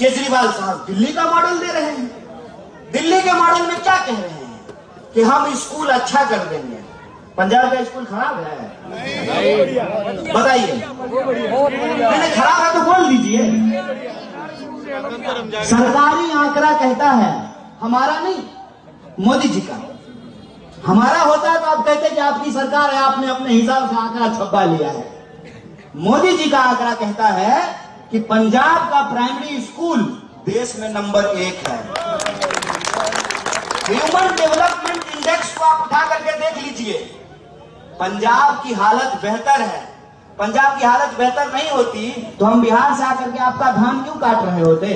केजरीवाल साहब दिल्ली का मॉडल दे रहे हैं। दिल्ली के मॉडल में क्या कह रहे हैं कि हम स्कूल अच्छा कर देंगे। पंजाब का स्कूल खराब है, बताइए। मैंने खराब है तो बोल दीजिए। सरकारी आंकड़ा कहता है, हमारा नहीं, मोदी जी का। हमारा होता है तो आप कहते कि आपकी सरकार है, आपने अपने हिसाब से आंकड़ा छपा लिया है। मोदी जी का आंकड़ा कहता है कि पंजाब का प्राइमरी स्कूल देश में नंबर 1 है। ह्यूमन डेवलपमेंट इंडेक्स को आप उठा करके देख लीजिए, पंजाब की हालत बेहतर है। पंजाब की हालत बेहतर नहीं होती तो हम बिहार से आकर के आपका धान क्यों काट रहे होते?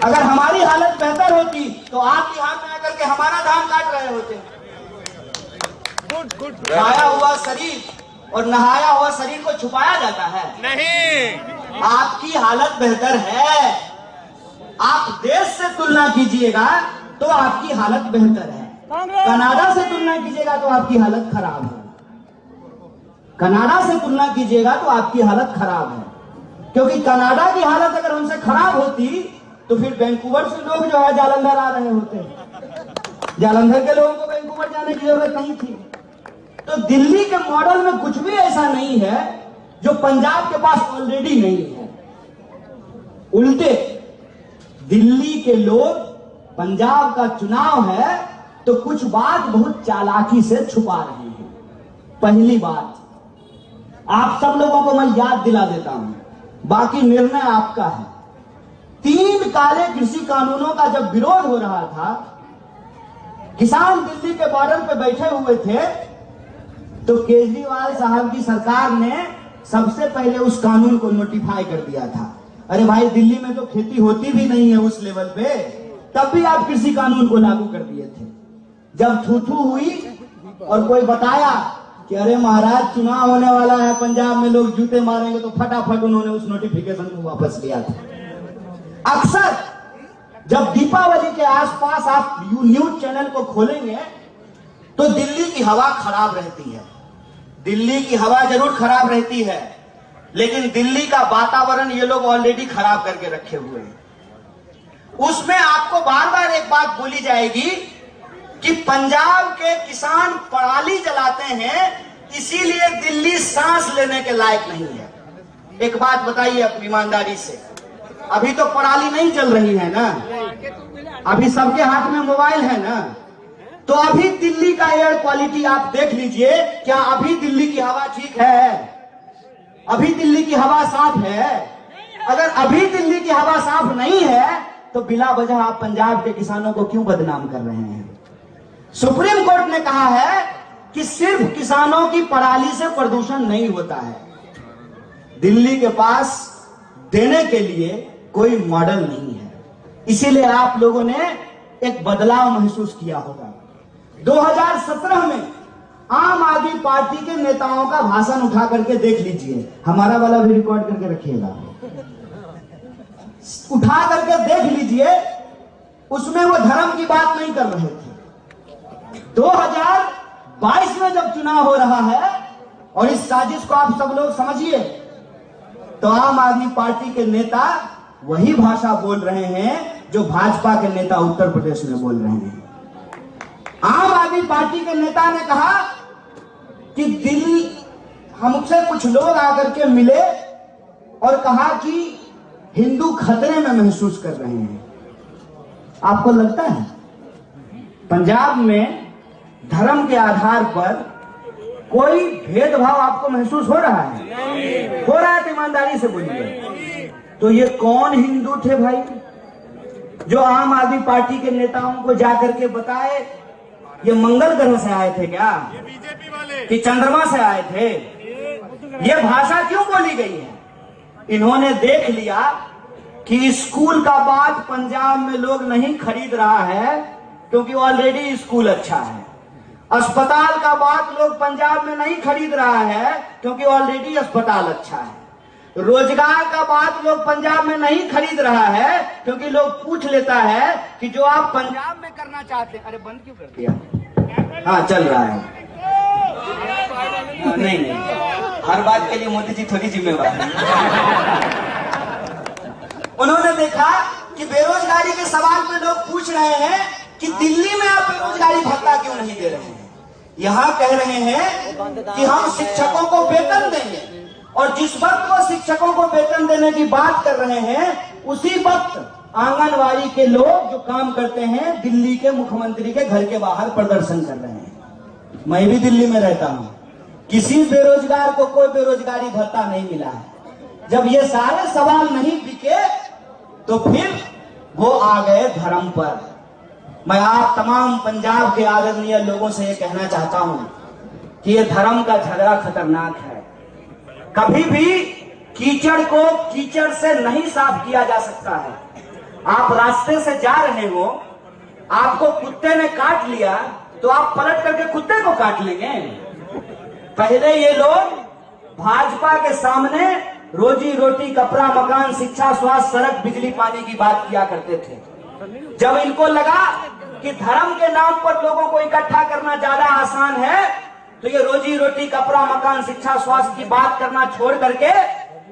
अगर हमारी हालत बेहतर होती तो आप बिहार में आकर के हमारा धान काट रहे होते। खाया हुआ शरीर और नहाया हुआ शरीर को छुपाया जाता है नहीं। आपकी हालत बेहतर है, आप देश से तुलना कीजिएगा तो आपकी हालत बेहतर है। कनाडा से तुलना कीजिएगा तो आपकी हालत खराब है। कनाडा से तुलना कीजिएगा तो आपकी हालत खराब है, क्योंकि कनाडा की हालत अगर हमसे खराब होती तो फिर वैंकूवर से लोग जो है जालंधर आ रहे होते। जालंधर के लोगों को वैंकूवर जाने की जरूरत नहीं थी। तो दिल्ली के मॉडल में कुछ भी ऐसा नहीं है जो पंजाब के पास ऑलरेडी नहीं है। उल्टे दिल्ली के लोग, पंजाब का चुनाव है तो कुछ बात बहुत चालाकी से छुपा रहे हैं। पहली बात, आप सब लोगों को मैं याद दिला देता हूं, बाकी निर्णय आपका है। 3 काले कृषि कानूनों का जब विरोध हो रहा था, किसान दिल्ली के बॉर्डर पे बैठे हुए थे, तो केजरीवाल साहब की सरकार ने सबसे पहले उस कानून को नोटिफाई कर दिया था। अरे भाई, दिल्ली में तो खेती होती भी नहीं है उस लेवल पे, तब भी आप कृषि कानून को लागू कर दिए थे। जब थू हुई और कोई बताया कि अरे महाराज चुनाव होने वाला है, पंजाब में लोग जूते मारेंगे, तो फटाफट उन्होंने उस नोटिफिकेशन को वापस लिया था। अक्सर जब दीपावली के आसपास आप न्यूज चैनल को खोलेंगे तो दिल्ली की हवा खराब रहती है। दिल्ली की हवा जरूर खराब रहती है, लेकिन दिल्ली का वातावरण ये लोग ऑलरेडी खराब करके रखे हुए हैं। उसमें आपको बार बार एक बात बोली जाएगी कि पंजाब के किसान पराली जलाते हैं, इसीलिए दिल्ली सांस लेने के लायक नहीं है। एक बात बताइए अपनी ईमानदारी से, अभी तो पराली नहीं चल रही है ना, अभी सबके हाथ में मोबाइल है ना, तो अभी दिल्ली का एयर क्वालिटी आप देख लीजिए। क्या अभी दिल्ली की हवा ठीक है? अभी दिल्ली की हवा साफ है? अगर अभी दिल्ली की हवा साफ नहीं है तो बिला वजह आप पंजाब के किसानों को क्यों बदनाम कर रहे हैं? सुप्रीम कोर्ट ने कहा है कि सिर्फ किसानों की पराली से प्रदूषण नहीं होता है। दिल्ली के पास देने के लिए कोई मॉडल नहीं है, इसीलिए आप लोगों ने एक बदलाव महसूस किया होगा। 2017 में आम आदमी पार्टी के नेताओं का भाषण उठा करके देख लीजिए, हमारा वाला भी रिकॉर्ड करके रखिएगा, उठा करके देख लीजिए। उसमें वो धर्म की बात नहीं कर रहे थे। 2022 में जब चुनाव हो रहा है और इस साजिश को आप सब लोग समझिए, तो आम आदमी पार्टी के नेता वही भाषा बोल रहे हैं जो भाजपा के नेता उत्तर प्रदेश में बोल रहे हैं। आम आदमी पार्टी के नेता ने कहा कि दिल्ली, हमसे कुछ लोग आकर के मिले और कहा कि हिंदू खतरे में महसूस कर रहे हैं। आपको लगता है पंजाब में धर्म के आधार पर कोई भेदभाव आपको महसूस हो रहा है? हो रहा है तो ईमानदारी से बोलिए। तो ये कौन हिंदू थे भाई जो आम आदमी पार्टी के नेताओं को जाकर के बताए ये मंगल ग्रह से आए थे क्या, ये बीजेपी वाले कि चंद्रमा से आए थे? ये भाषा क्यों बोली गई है? इन्होंने देख लिया कि स्कूल का बात पंजाब में लोग नहीं खरीद रहा है क्योंकि ऑलरेडी स्कूल अच्छा है। अस्पताल का बात लोग पंजाब में नहीं खरीद रहा है क्योंकि ऑलरेडी अस्पताल अच्छा है। रोजगार का बात लोग पंजाब में नहीं खरीद रहा है क्योंकि लोग पूछ लेता है कि जो आप पंजाब में करना चाहते हैं। अरे बंद क्यों कर दिया? हाँ चल रहा है। नहीं, हर बात के लिए मोदी जी थोड़ी जिम्मेवार है। उन्होंने देखा कि बेरोजगारी के सवाल पे लोग पूछ रहे हैं कि दिल्ली में आप बेरोजगारी भत्ता क्यों नहीं दे रहे हैं। यहाँ कह रहे हैं कि हम शिक्षकों को वेतन देंगे, और जिस वक्त वो शिक्षकों को वेतन देने की बात कर रहे हैं उसी वक्त आंगनवाड़ी के लोग जो काम करते हैं दिल्ली के मुख्यमंत्री के घर के बाहर प्रदर्शन कर रहे हैं। मैं भी दिल्ली में रहता हूं, किसी बेरोजगार को कोई बेरोजगारी भत्ता नहीं मिला है। जब ये सारे सवाल नहीं बिके तो फिर वो आ गए धर्म पर। मैं आप तमाम पंजाब के आदरणीय लोगों से ये कहना चाहता हूं कि ये धर्म का झगड़ा खतरनाक है। कभी भी कीचड़ को कीचड़ से नहीं साफ किया जा सकता है। आप रास्ते से जा रहे हो, आपको कुत्ते ने काट लिया तो आप पलट करके कुत्ते को काट लेंगे। पहले ये लोग भाजपा के सामने रोजी रोटी, कपड़ा, मकान, शिक्षा, स्वास्थ्य, सड़क, बिजली, पानी की बात किया करते थे। जब इनको लगा कि धर्म के नाम पर लोगों को इकट्ठा करना ज्यादा आसान है तो ये रोजी रोटी, कपड़ा, मकान, शिक्षा, स्वास्थ्य की बात करना छोड़ करके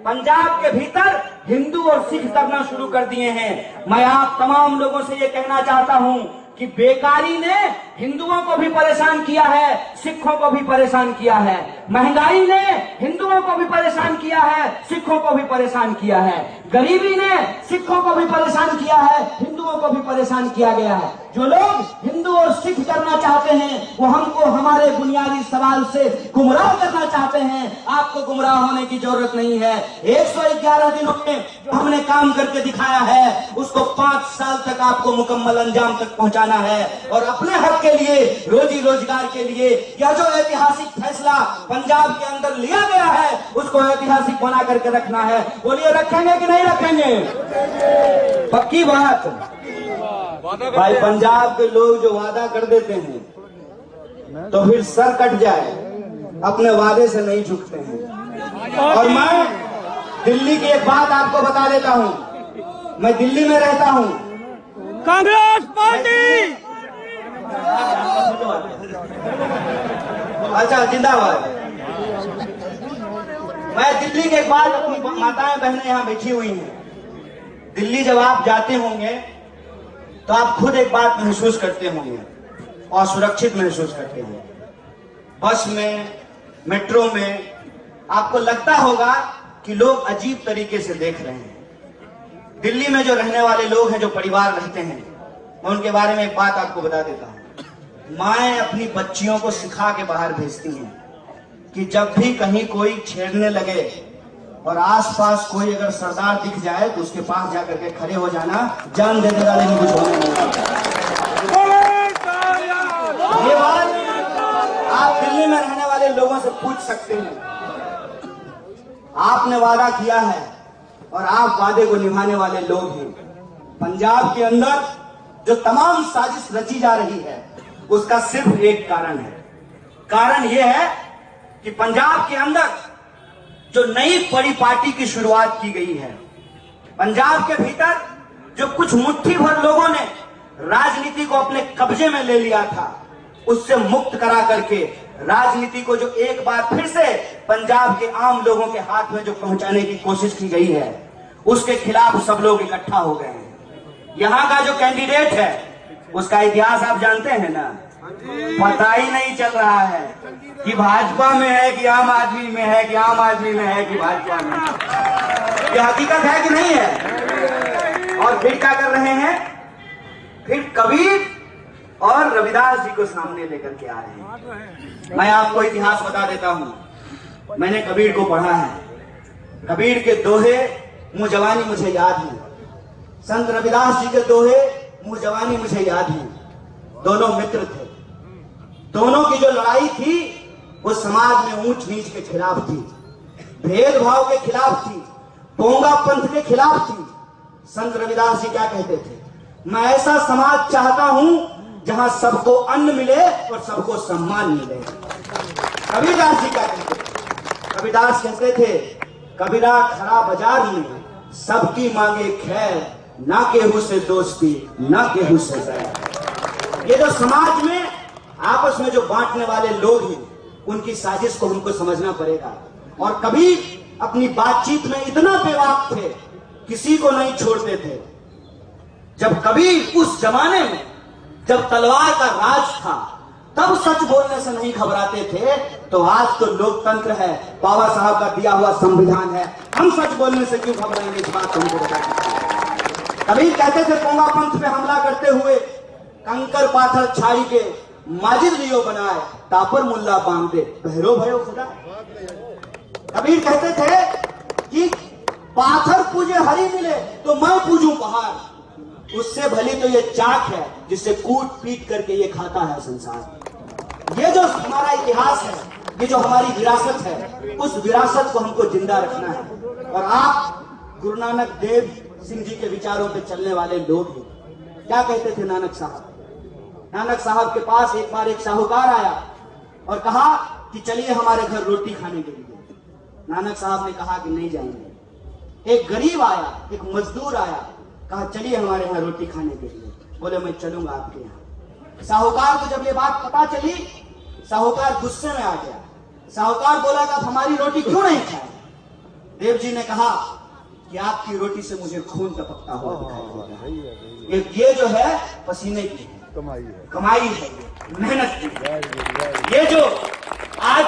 पंजाब के भीतर हिंदू और सिख करना शुरू कर दिए हैं। मैं आप तमाम लोगों से ये कहना चाहता हूं कि बेकारी ने हिंदुओं को भी परेशान किया है, सिखों को भी परेशान किया है। महंगाई ने हिंदुओं को भी परेशान किया है, सिखों को भी परेशान किया है। गरीबी ने सिखों को भी परेशान किया है, हिंदुओं को भी परेशान किया गया है। जो लोग हिंदू और सिख करना चाहते हैं वो हमको हमारे बुनियादी सवाल से गुमराह करना चाहते हैं। आपको गुमराह होने की जरूरत नहीं है। 111 दिनों में हमने काम करके दिखाया है, उसको 5 साल तक आपको मुकम्मल अंजाम तक पहुंचाना है। और अपने हक के लिए, रोजी रोजगार के लिए यह जो ऐतिहासिक फैसला पंजाब के अंदर लिया गया है उसको ऐतिहासिक बना करके रखना है। बोलिए रखेंगे कि नहीं रखेंगे? पक्की बात भाई। पंजाब के लोग जो वादा कर देते हैं तो फिर सर कट जाए, अपने वादे से नहीं झुकते हैं। और मैं दिल्ली की एक बात आपको बता देता हूं, मैं दिल्ली में रहता हूं। कांग्रेस पार्टी अच्छा, जिंदाबाद। मैं दिल्ली के बाद, अपनी माताएं बहनें यहाँ बैठी हुई हैं, दिल्ली जब आप जाते होंगे तो आप खुद एक बात महसूस करते होंगे और सुरक्षित महसूस करते होंगे। बस में, मेट्रो में आपको लगता होगा कि लोग अजीब तरीके से देख रहे हैं। दिल्ली में जो रहने वाले लोग हैं, जो परिवार रहते हैं, मैं उनके बारे में एक बात आपको बता देता हूं। माएं अपनी बच्चियों को सिखा के बाहर भेजती हैं कि जब भी कहीं कोई छेड़ने लगे और आसपास कोई अगर सरदार दिख जाए तो उसके पास जाकर के खड़े हो जाना, जान दे देगा लेकिन कुछ होने नहीं। ये बात आप दिल्ली में रहने वाले लोगों से पूछ सकते हैं। आपने वादा किया है और आप वादे को निभाने वाले लोग हैं। पंजाब के अंदर जो तमाम साजिश रची जा रही है उसका सिर्फ एक कारण है। कारण यह है कि पंजाब के अंदर जो नई बड़ी पार्टी की शुरुआत की गई है, पंजाब के भीतर जो कुछ मुट्ठी भर लोगों ने राजनीति को अपने कब्जे में ले लिया था, उससे मुक्त करा करके राजनीति को जो एक बार फिर से पंजाब के आम लोगों के हाथ में जो पहुंचाने की कोशिश की गई है, उसके खिलाफ सब लोग इकट्ठा हो गए हैं। यहाँ का जो कैंडिडेट है उसका इतिहास आप जानते हैं ना। पता ही नहीं चल रहा है कि भाजपा में है कि आम आदमी में है, कि आम आदमी में है कि भाजपा में है। ये हकीकत है कि नहीं है? और फिर क्या कर रहे हैं? फिर कबीर और रविदास जी को सामने लेकर के आ रहे हैं। मैं आपको इतिहास बता देता हूं। मैंने कबीर को पढ़ा है। कबीर के दोहे मुँह जवानी मुझे याद है, संत रविदास जी के दोहे मुँह जवानी मुझे याद है। दोनों मित्र थे। दोनों की जो लड़ाई थी वो समाज में ऊंच नीच के खिलाफ थी, भेदभाव के खिलाफ थी, पोंगा पंथ के खिलाफ थी। संत रविदास जी क्या कहते थे? मैं ऐसा समाज चाहता हूं जहां सबको अन्न मिले और सबको सम्मान मिले। कबीरदास जी क्या कहते थे? कबीरदास कहते थे, कबीरा खरा बाजार में सबकी मांगे खैर, ना केहू से दोस्ती ना केहू से बैर। ये जो समाज में आपस में जो बांटने वाले लोग हैं उनकी साजिश को हमको समझना पड़ेगा। और कबीर अपनी बातचीत में इतना बेबाक थे किसी को नहीं छोड़ते थे। जब कबीर उस जमाने में जब तलवार का राज था तब सच बोलने से नहीं घबराते थे, तो आज तो लोकतंत्र है, बाबा साहब का दिया हुआ संविधान है, हम सच बोलने से क्यों घबराएंगे? इस बात को हमको बता दीजिए। कबीर कहते थे पोंगा पंथ पे हमला करते हुए कंकर पाथर छाड़ी के माजिद लियो बनाए, तापर मुल्ला बांध दे बहरो भयो खुदा। कबीर कहते थे कि पाथर पूजे हरि मिले तो मैं पूजूं पहाड़, उससे भली तो ये चाक है जिसे कूट पीट करके ये खाता है संसार। ये जो हमारा इतिहास है, ये जो हमारी विरासत है, उस विरासत को हमको जिंदा रखना है। और आप गुरु नानक देव सिंह जी के विचारों पे चलने वाले लोग हैं। क्या कहते थे नानक साहब? नानक साहब के पास एक बार एक साहूकार आया और कहा कि चलिए हमारे घर रोटी खाने के लिए। नानक साहब ने कहा कि नहीं जाएंगे। एक गरीब आया, एक मजदूर आया, कहा चलिए हमारे यहाँ रोटी खाने के लिए। बोले मैं चलूंगा आपके यहाँ। साहूकार को जब ये बात पता चली, साहूकार गुस्से में आ गया। साहूकार बोला कि आप हमारी रोटी क्यों नहीं खाए? देव जी ने कहा कि आपकी रोटी से मुझे खून टपकता हुआ दिखाई देता है। ये जो है पसीने की कमाई है, मेहनत की। ये जो आज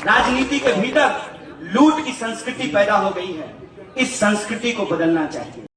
राजनीति के भीतर लूट की संस्कृति पैदा हो गई है, इस संस्कृति को बदलना चाहिए।